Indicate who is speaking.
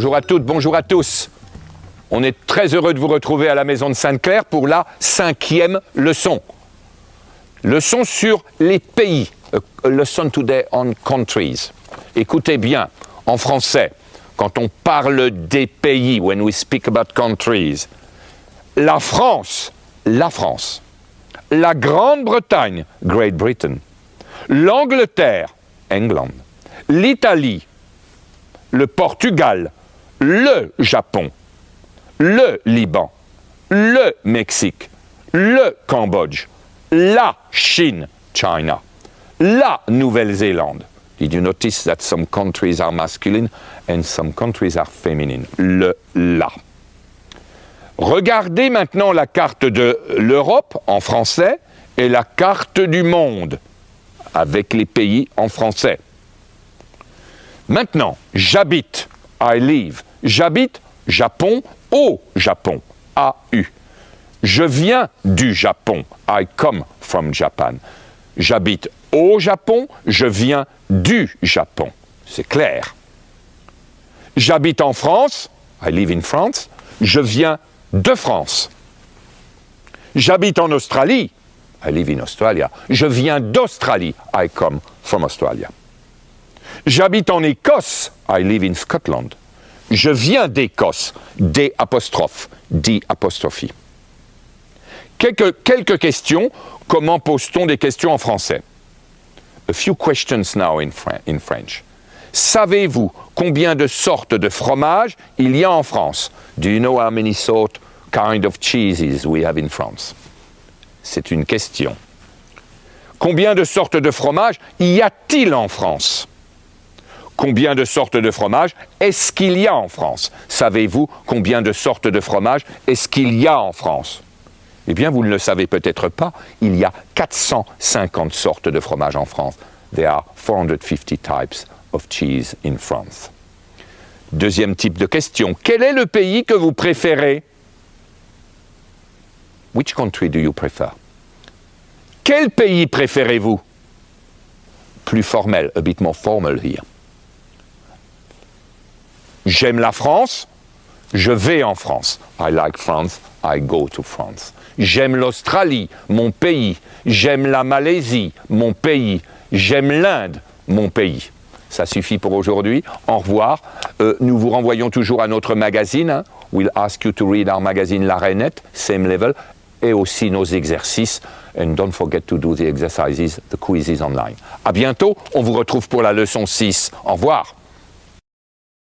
Speaker 1: Bonjour à toutes, bonjour à tous. On est très heureux de vous retrouver à la Maison de Sainte-Claire pour la 5e leçon. Leçon sur les pays. A lesson today on countries. Écoutez bien, en français, quand on parle des pays, when we speak about countries, la France, la Grande-Bretagne, Great Britain, l'Angleterre, England, l'Italie, le Portugal, le Japon, le Liban, le Mexique, le Cambodge, la Chine, China, la Nouvelle-Zélande. Did you notice that some countries are masculine and some countries are feminine? La. Regardez maintenant la carte de l'Europe en français et la carte du monde avec les pays en français. Maintenant, j'habite, I live. J'habite Japon, au Japon, A-U. Je viens du Japon, I come from Japan. J'habite au Japon, je viens du Japon. C'est clair. J'habite en France, I live in France, je viens de France. J'habite en Australie, I live in Australia. Je viens d'Australie, I come from Australia. J'habite en Écosse, I live in Scotland. Je viens d'Écosse, D'. Quelques questions. Comment pose-t-on des questions en français? A few questions now in French. Savez-vous combien de sortes de fromages il y a en France? Do you know how many kind of cheeses we have in France? C'est une question. Combien de sortes de fromages y a-t-il en France? Combien de sortes de fromages est-ce qu'il y a en France? Savez-vous combien de sortes de fromages est-ce qu'il y a en France? Eh bien, vous ne le savez peut-être pas, il y a 450 sortes de fromages en France. There are 450 types of cheese in France. Deuxième type de question. Quel est le pays que vous préférez? Which country do you prefer? Quel pays préférez-vous? Plus formel, a bit more formal here. J'aime la France, je vais en France. I like France, I go to France. J'aime l'Australie, mon pays. J'aime la Malaisie, mon pays. J'aime l'Inde, mon pays. Ça suffit pour aujourd'hui. Au revoir. Nous vous renvoyons toujours à notre magazine. Hein. We'll ask you to read our magazine La Rainette, same level, et aussi nos exercices. And don't forget to do the exercises, the quizzes online. À bientôt. On vous retrouve pour la leçon 6. Au revoir.